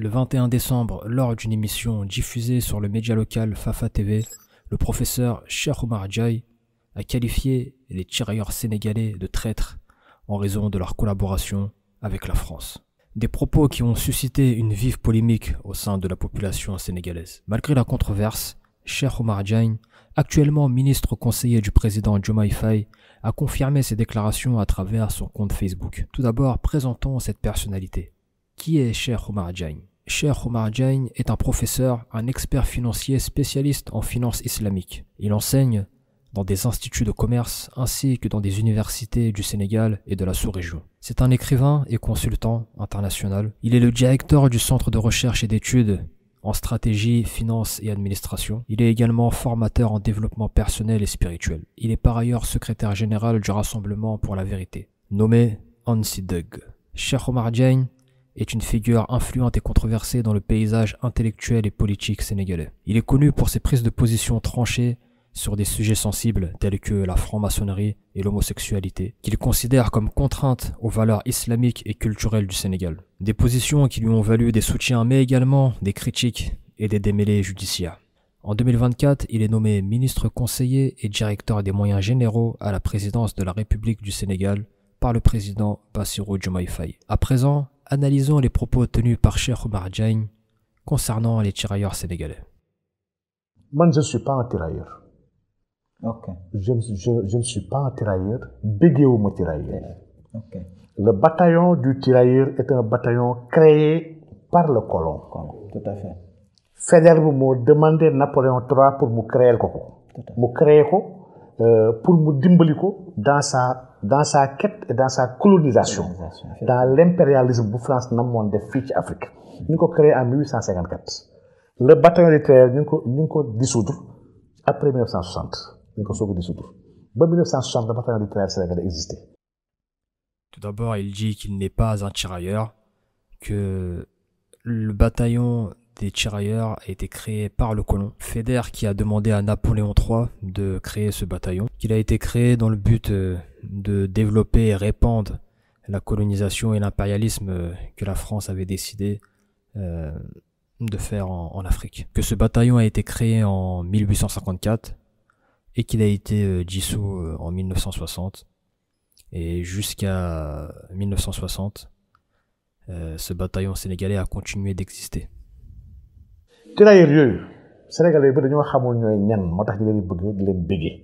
le 21 décembre, lors d'une émission diffusée sur le média local Fafa TV, le professeur Cheikh Oumar Diaye a qualifié les tirailleurs sénégalais de traîtres en raison de leur collaboration avec la France. Des propos qui ont suscité une vive polémique au sein de la population sénégalaise. Malgré la controverse, Cheikh Oumar Diaye, actuellement ministre conseiller du président Diomaye Faye, a confirmé ses déclarations à travers son compte Facebook. Tout d'abord, présentons cette personnalité. Qui est Cheikh Oumar Diaye? Cheikh Oumar Diaye est un professeur, un expert financier spécialiste en finance islamique. Il enseigne dans des instituts de commerce ainsi que dans des universités du Sénégal et de la sous-région. C'est un écrivain et consultant international. Il est le directeur du Centre de recherche et d'études en stratégie, finance et administration. Il est également formateur en développement personnel et spirituel. Il est par ailleurs secrétaire général du Rassemblement pour la vérité, nommé Ansi Deg. Cheikh Oumar Diaye est une figure influente et controversée dans le paysage intellectuel et politique sénégalais. Il est connu pour ses prises de position tranchées sur des sujets sensibles tels que la franc-maçonnerie et l'homosexualité, qu'il considère comme contraintes aux valeurs islamiques et culturelles du Sénégal. Des positions qui lui ont valu des soutiens mais également des critiques et des démêlés judiciaires. En 2024, il est nommé ministre conseiller et directeur des moyens généraux à la présidence de la République du Sénégal par le président Bassirou Diomaye Faye. À présent, analysons les propos tenus par Cheikh Oumar Diaye concernant les tirailleurs sénégalais. Moi, je ne suis pas un tirailleur. Okay. Je ne suis pas un tirailleur, béguéouma tirailleur. Okay. Le bataillon du tirailleur est un bataillon créé par le colon. Tout à fait. Faidherbe m'a demandé Napoléon III pour me créer le coco. Me créer pour me dimbaliko dans sa quête et dans sa colonisation. Dans l'impérialisme de France n'a pas de fiche Afrique. Nous l'avons créé en 1854. Le bataillon du tirailleur, nous l'avons dissoudre après 1960. En 1960, le bataillon du tirailleur sénégalais existait. Tout d'abord, il dit qu'il n'est pas un tirailleur, que le bataillon des tirailleurs a été créé par le colon. Faidherbe qui a demandé à Napoléon III de créer ce bataillon, qu'il a été créé dans le but de développer et répandre la colonisation et l'impérialisme que la France avait décidé de faire en Afrique. Que ce bataillon a été créé en 1854 et qu'il a été dissous en 1960. Et jusqu'à 1960, ce bataillon sénégalais a continué d'exister. Tirailleurs yooyu sénégalais bi dañoo xamul ñooy ñan moo tax di leen bëgg di leen bëggee.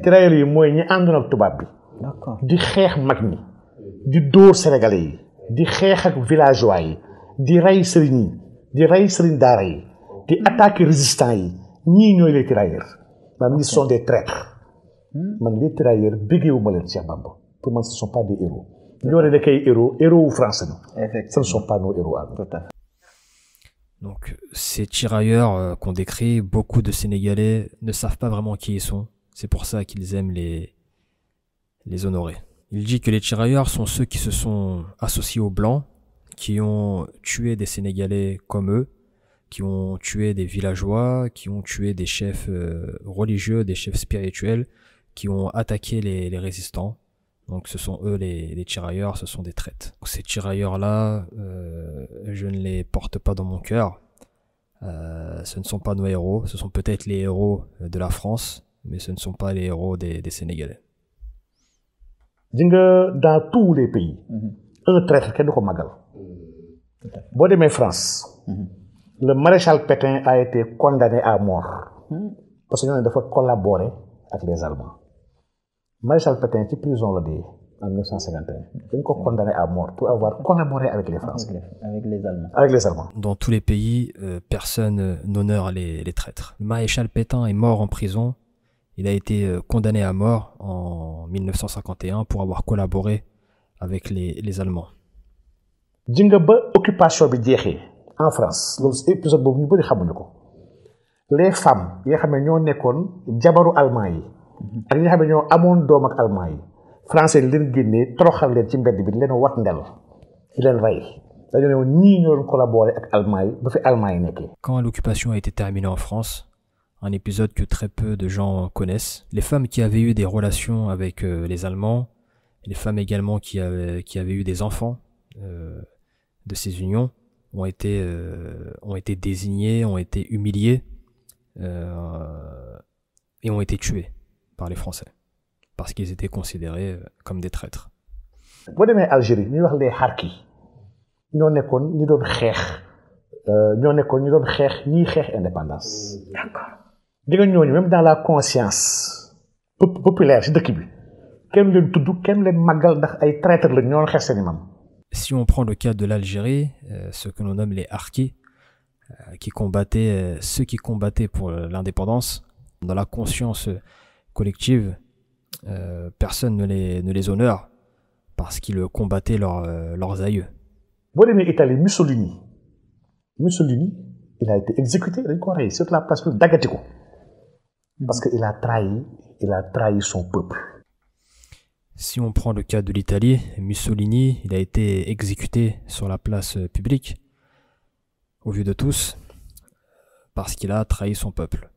Tirailleurs yi mooy ñi àndoon ak tubaab bi. di xeex mag ñi di dóor sénégalais yi di xeex ak villageois yi di rey sëriñ yi di rey sëriñ daara yi di attaquer résistants yi ñii ñooy les tirailleurs maanaam ils sont des traîtres man les tirailleurs bëggeewuma leen Cheikh Bamba pour moi ce ne sont pas des héros ñoo ne nekk ay héros français ce ne sont pas nos héros à nous. Donc ces tirailleurs qu'on décrit, beaucoup de Sénégalais ne savent pas vraiment qui ils sont. C'est pour ça qu'ils aiment les honorer. Il dit que les tirailleurs sont ceux qui se sont associés aux Blancs, qui ont tué des Sénégalais comme eux, qui ont tué des villageois, qui ont tué des chefs religieux, des chefs spirituels, qui ont attaqué les résistants. Donc ce sont eux les tirailleurs, ce sont des traîtres. Donc, ces tirailleurs-là, je ne les porte pas dans mon cœur. Ce ne sont pas nos héros, ce sont peut-être les héros de la France, mais ce ne sont pas les héros des Sénégalais. Dans tous les pays, un traître kenn du ko magal. Boo demee France, le maréchal Pétain a été condamné à mort parce que ñoo ne dafa collaborer avec les Allemands. Maréchal Pétain ci prison la dee en 1951. Dañ ko condamné à mort pour avoir collaboré avec les Français. Avec les Allemands. Dans tous les pays, personne n'honore les traîtres. Le maréchal Pétain est mort en prison. Il a été condamné à mort en 1951 pour avoir collaboré avec les Allemands. ji nga ba occupation bi jeexee en France loolu épisode boobu ñu bëri xamuñu ko les femmes yi nga xam ne ñoo nekkoon jabaru allemand yi ak ñi nga xam ne ñoo amoon doom ak allemand yi français yi leen génnee toroxal leen ci mbedd bi di leen wat ndel di leen rey dañoo ne woon ñii ñoo doon collaborer ak allemand yi ba fi allemand yi nekkee. Quand l'occupation a été terminée en France, un épisode que très peu de gens connaissent, les femmes qui avaient eu des relations avec les Allemands, les femmes également qui avaient eu des enfants de ces unions, ont été désignés, ont été humiliés et ont été tués par les Français parce qu'ils étaient considérés comme des traîtres. boo demee Algérie ñuy wax les Harkis ñoo nekkoon ñi doon xeex ñiy xeex indépendance. D'accord. di nga ñooñu même dans la conscience populaire ci dëkk bi kenn leen tudd kenn leen màggal ndax ay traîtres la ñoo xeex seen imam. Si on prend le cas de l'Algérie, ce que l'on nomme les Harkis, ceux qui combattaient pour l'indépendance, dans la conscience collective, personne ne les honore parce qu'ils combattaient leurs aïeux. boo demee Italie Mussolini il a été exécuté dañ ko rey sur la place publique daggati ko parce que il a trahi son peuple. Si on prend le cas de l'Italie, Mussolini, il a été exécuté sur la place publique, au vu de tous, parce qu'il a trahi son peuple.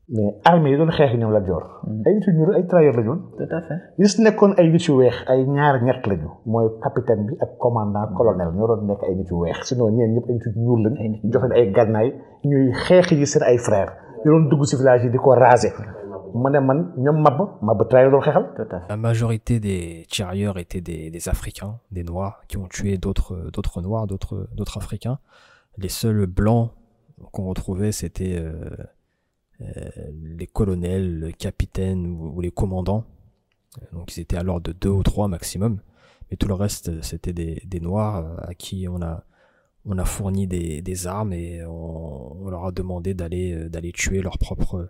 mais armée yi doon xeex ñoom la joor ay nit ñu ay trahir la ñoon. Tout à fait. ñi si nekkoon ay nit yu weex ay ñett lañu mooy capitaine bi ak commandant colonel ñoo doon nekk ay nit yu weex sinon ñeen ñëpp ay nit yu ñuul lañ jox leen ay gànnaay ñuy xeex yi seen ay frères ñu doon dugg si village yi di ko raser mu ne man ñoom mab trahir doon xeexal. Tout à fait. La majorité des tirailleurs étaient des Africains, des Noirs, qui ont tué d'autres Noirs, d'autres Africains. Les seuls Blancs qu'on retrouvait, c'était les colonels, les capitaines ou les commandants. Donc ils étaient alors de 2 ou 3 maximum. Mais tout le reste, c'était des Noirs à qui on a fourni des armes et on leur a demandé d'aller tuer leurs propres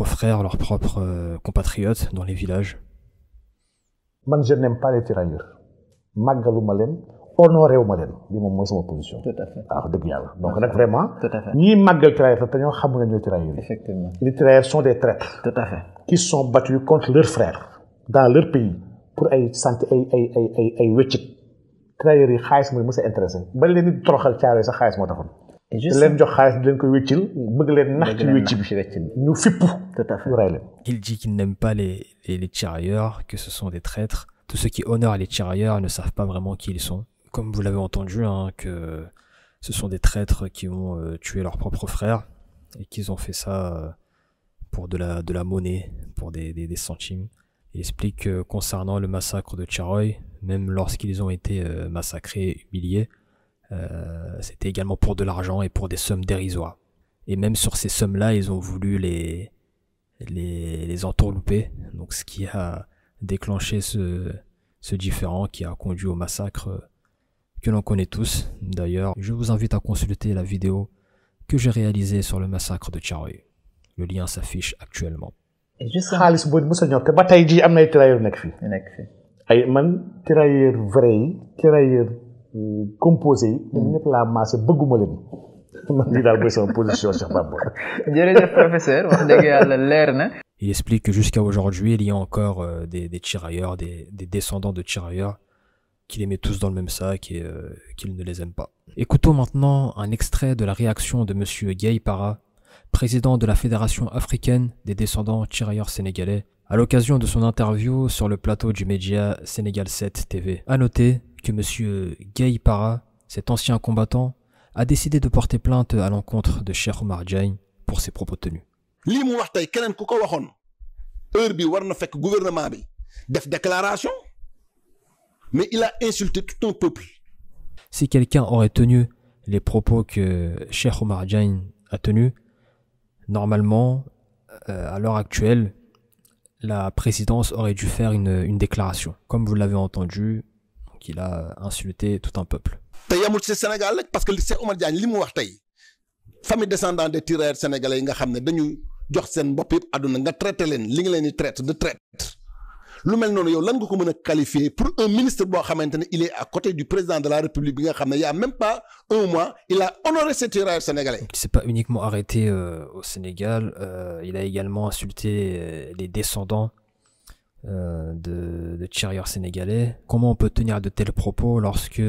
frères, leurs propres compatriotes dans les villages. man je n'aime pas les tirailleurs màggaluma leen honoré wu ma leen li moom mooy sama position. Tout à fait. wax dëgg yàlla donc nag vraiment. Tout à fait. ñii màggal tirailleurs te ñoo xam nga ñooy tirailleurs. Effectivement. les tirailleurs sont des traîtres. Tout à fait. qui sont battus contre leurs frères dans leur pays pour ay santé ay wéccit tirailleurs yi xaalis mooy mos a intéressé ba leen di toroxal caare sax xaalis moo taxoon. Et te leen jox xaalis di leen koy wéccil bëgg leen nax ci wécci bi ñu fippu. Tout à fait. ñu rey leen. Il dit qu'il n'aime pas les tirailleurs, que ce sont des traîtres. Tous ceux qui honorent les tirailleurs ne savent pas vraiment qui ils sont. Comme vous l'avez entendu, hein, que ce sont des traîtres qui ont tué leurs propres frères et qu'ils ont fait ça pour de la monnaie, pour des centimes. Il explique que concernant le massacre de Tcharoy, même lorsqu'ils ont été massacrés, humiliés, c'était également pour de l'argent et pour des sommes dérisoires. Et même sur ces sommes-là, ils ont voulu les entourlouper. Donc ce qui a déclenché ce différend qui a conduit au massacre que l'on connaît tous. D'ailleurs, je vous invite à consulter la vidéo que j'ai réalisée sur le massacre de Tcharoy. Le lien s'affiche actuellement. Et justement. xaalis boobu mos a ñor te ba tey jii am na ay tirailleurs nekk fii. nekk fi. ay man tirailleurs vrai yi tirailleurs composé yi. ñoom ñëpp laa maase bëgguma leen. man lii daal mooy sama position Cheikh Bamba. jërëjëf professeur wax dëgg yàlla leer na. Il explique que jusqu'à aujourd'hui, il y a encore des tirailleurs, des descendants de tirailleurs, qui les met tous dans le même sac et qu'ils ne les aiment pas. Écoutons maintenant un extrait de la réaction de monsieur Gueye Para, président de la Fédération africaine des descendants tirailleurs sénégalais, à l'occasion de son interview sur le plateau du média Sénégal 7 TV. À noter que monsieur Gueye Para, cet ancien combattant, a décidé de porter plainte à l'encontre de Cheikh Oumar Diagne pour ses propos tenus. lii mu wax tey keneen ku ko waxoon heure bi war na fekk gouvernement bi def déclaration mais il a insulté tout un peuple. Si quelqu'un aurait tenu les propos que Cheikh Oumar Diagne a tenus, normalement, à l'heure actuelle, la présidence aurait dû faire une déclaration. Comme vous l'avez entendu, donc il a insulté tout un peuple. te yamul ci Sénégal rek parce que Cheikh Oumar Diagne li mu wax tey famille descendant des tirailleurs sénégalais yi nga xam ne dañu jox seen bopp yëpp àdduna nga traité leen li nga leen di traite de traite lu mel noonu yow lan nga ko mën a qualifier pour un ministre boo xamante ne il est à côté du président de la République bi nga xam ne y a même pas un mois il a honoré ces tirailleurs sénégalais. Donc, il ne s'est pas uniquement arrêté au Sénégal, il a également insulté les descendants de tirailleurs sénégalais. Comment on peut tenir de tels propos lorsque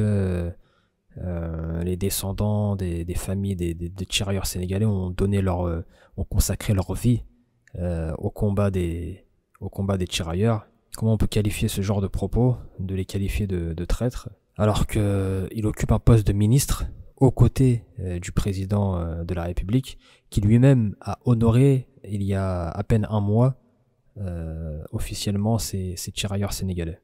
les descendants des familles des tirailleurs sénégalais ont consacré leur vie au combat des tirailleurs? Comment on peut qualifier ce genre de propos, de les qualifier de traîtres? alors qu'il occupe un poste de ministre aux côtés du président de la République, qui lui-même a honoré, il y a à peine un mois, officiellement ces tirailleurs sénégalais.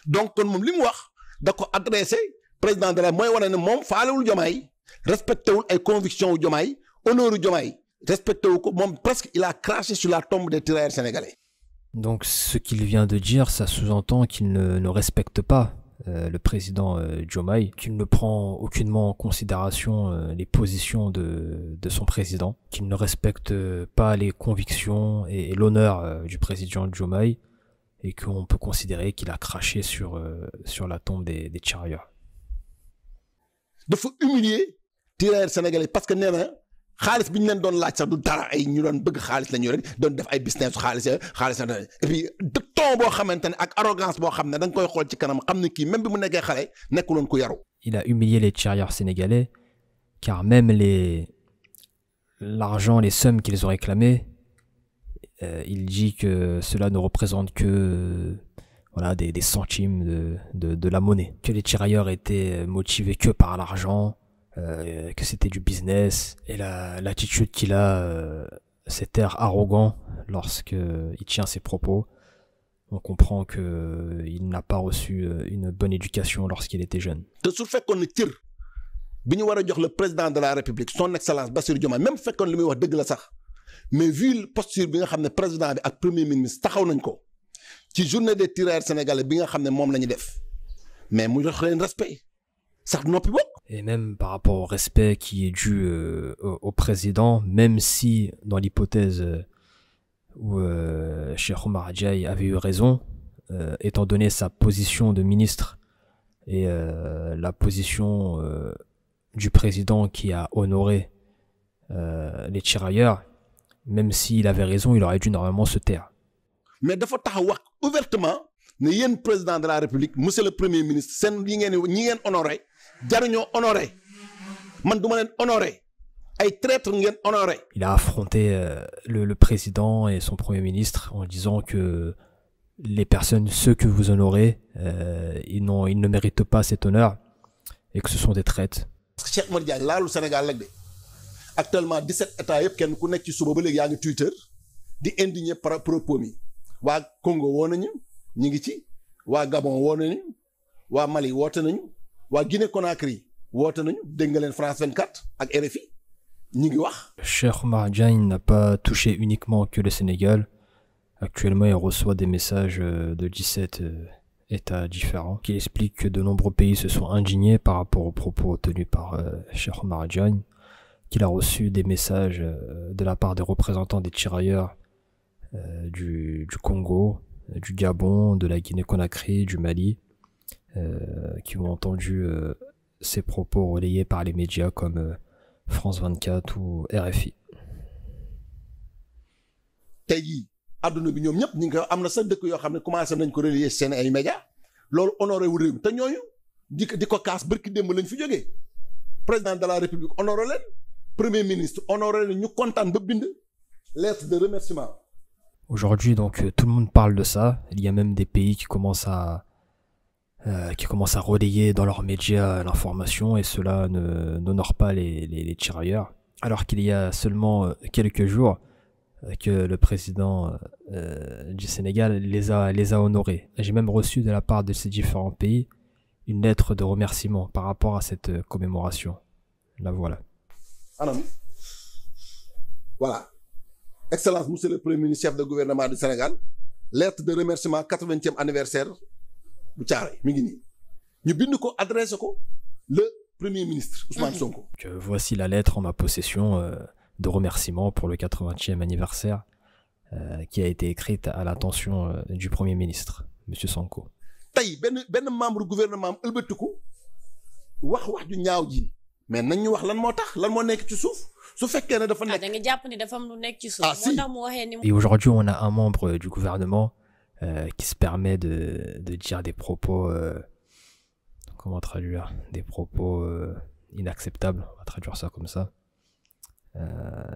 Donc kon moom li mu wax da ko adressé président de la mooy wane ne moom faalewul Diomaye respecté wul ay convictions wu Diomaye honneur u Diomaye respecté wu ko moom presque il a craché sur la tombe des tirailleurs sénégalais. Donc ce qu'il vient de dire, ça sous-entend qu'il ne respecte pas le président Diomaye, qu'il ne prend aucunement en considération les positions de son président, qu'il ne respecte pas les convictions et l'honneur du président Diomaye, et qu'on peut considérer qu'il a craché sur la tombe des tirailleurs. dafa humilier tirailleurs sénégalais parce que nee na xaalis bi ñu leen doon laaj sax du dara ay ñu doon bëgg xaalis la ñu rek doon def ay business xaalis et puis de ton boo xamante ne ak arrogance boo xam ne da nga koy xool ci kanam xam ne kii même bi mu nekkee xale nekkuloon ku yaru. Il a humilié les tirailleurs sénégalais, car même l'argent, les sommes qu'ils ont réclamées, il dit que cela ne représente que voilà, des centimes de la monnaie. Que les tirailleurs étaient motivés que par l'argent, que c'était du business. Et l'attitude qu'il a, cet air arrogant lorsqu'il tient ses propos, on comprend qu'il n'a pas reçu une bonne éducation lorsqu'il était jeune. te su fekkoon ne cër bi ñu war a jox le président de la République son excellence Bassirou Diomaye même fekkoon li muy wax dëgg la sax mais vu posture bi nga xam ne président bi ak premier ministre taxaw nañ ko ci journée des tirailleurs sénégalais bi nga xam ne moom la ñu def mais mu jox leen respect sax noppi bokk. Et même par rapport au respect qui est dû au président, même si dans l'hypothèse où Cheikh Oumar Diaye avait eu raison, étant donné sa position de ministre et la position du président qui a honoré les tirailleurs, même s'il avait raison, il aurait dû normalement se taire. Mais dafa taxaw wax ouvertement ne yéen président de la République monsieur le premier ministre seen yi ngeen ñi ngeen honoré jaruñoo honoré man duma leen honoré ay traître ngeen honoré. Il a affronté le président et son premier ministre en disant que les personnes, ceux que vous honorez, ils ne méritent pas cet honneur et que ce sont des traîtres. Parce que Cheikh Oumar Diagne laalul Sénégal rek de actuellement 17 états yëpp kenn ku nekk ci suba ba léegi yaa ngi Twitter di indigné par propos mi waa Congo woo nañu ñu ngi ci waa Gabon woo nañu waa Mali woote nañu waa Guinée Conakry woote nañu dégg nga leen France 24 ak RFI ñu ngi wax. Cheikh Oumar Diagne n'a pas touché uniquement que le Sénégal. Actuellement, il reçoit des messages de 17 États différents qui expliquent que de nombreux pays se sont indignés par rapport aux propos tenus par Cheikh Oumar Diagne, qu'il a reçu des messages de la part des représentants des tirailleurs du Congo, du Gabon, de la Guinée-Conakry, du Mali, qui ont entendu ces propos relayés par les médias comme France 24 ou RFI. tey jii adduna bi ñoom ñëpp ñu ngi ko am na sax dëkk yoo xam ne commencé nañ ko relayer seen ay médias loolu honoré wu réew mi te ñooñu di ko kaas barki démb lañ fi jógee président de la République honoré leen premier ministre honoré leen ñu kontaan ba bind lettre de remerciement. Aujourd'hui, donc, tout le monde parle de ça. Il y a même des pays qui commencent à relayer dans leurs médias l'information et cela n'honore pas les tirailleurs. Alors qu'il y a seulement quelques jours que le président du Sénégal les a honorés. J'ai même reçu de la part de ces différents pays une lettre de remerciement par rapport à cette commémoration. La voilà. Voilà. Excellence, monsieur le Premier ministre, chef de gouvernement du Sénégal, lettre de remerciement 80e anniversaire bu Thiaroye mi ngi nii ñu bind ko adressé ko le Premier ministre Ousmane Sonko. Voici la lettre en ma possession de remerciement pour le 80e anniversaire qui a été écrite à l'attention du Premier ministre, monsieur Sonko. tey benn membre gouvernement am ëlbatiku wax ju ñaaw ji mais nañ ñu wax lan moo tax lan moo nekk ci suuf. Et aujourd'hui, on a un membre du gouvernement qui se permet de dire des propos, comment traduire, des propos inacceptables, on va traduire ça comme ça.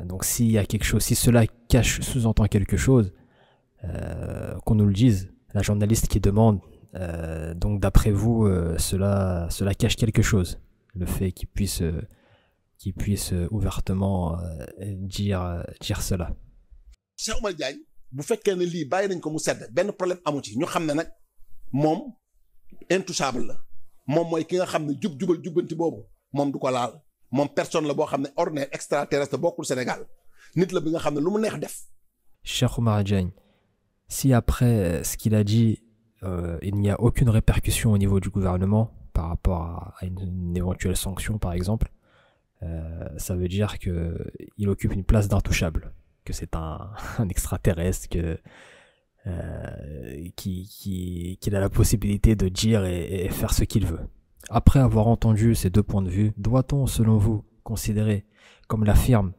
Donc s'il y a quelque chose, si cela sous-entend quelque chose, qu'on nous le dise. La journaliste qui demande Donc d'après vous, cela cache quelque chose, le fait qu'ils puissent ouvertement dire cela. Cheikh Oumar Diagne bu fekkee ne lii bàyyi nañ ko mu sedd benn problème amu ci ñu xam ne nag moom intouchable la moom mooy ki nga xam ne jubal jubbanti boobu moom du ko laal moom personne la boo xam ne ordinaire extraterrestre bokkul Sénégal nit la bi nga xam ne lu mu neex def. Cheikh Oumar Diagne, si après ce qu'il a dit, il n'y a aucune répercussion au niveau du gouvernement par rapport à une éventuelle sanction par exemple, ça veut dire qu'il occupe une place d'intouchable, que c'est un extraterrestre, qu'il a la possibilité de dire et faire ce qu'il veut. Après avoir entendu ces deux points de vue, doit-on, selon vous, considérer, comme l'affirme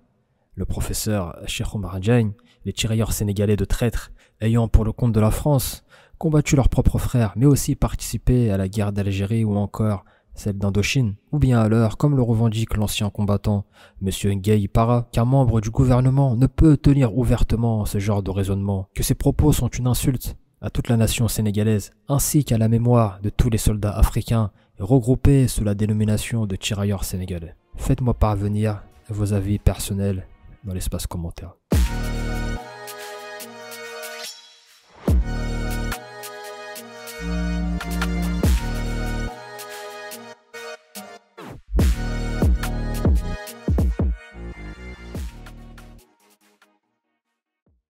le professeur Cheikh Oumar Diagne, les tirailleurs sénégalais de traîtres ayant pour le compte de la France combattu leurs propres frères, mais aussi participé à la guerre d'Algérie ou encore celle d'Indochine, ou bien alors, comme le revendique l'ancien combattant M. Ngueyi Para, qu'un membre du gouvernement ne peut tenir ouvertement ce genre de raisonnement, que ses propos sont une insulte à toute la nation sénégalaise, ainsi qu'à la mémoire de tous les soldats africains regroupés sous la dénomination de tirailleurs sénégalais. Faites-moi parvenir vos avis personnels dans l'espace commentaire.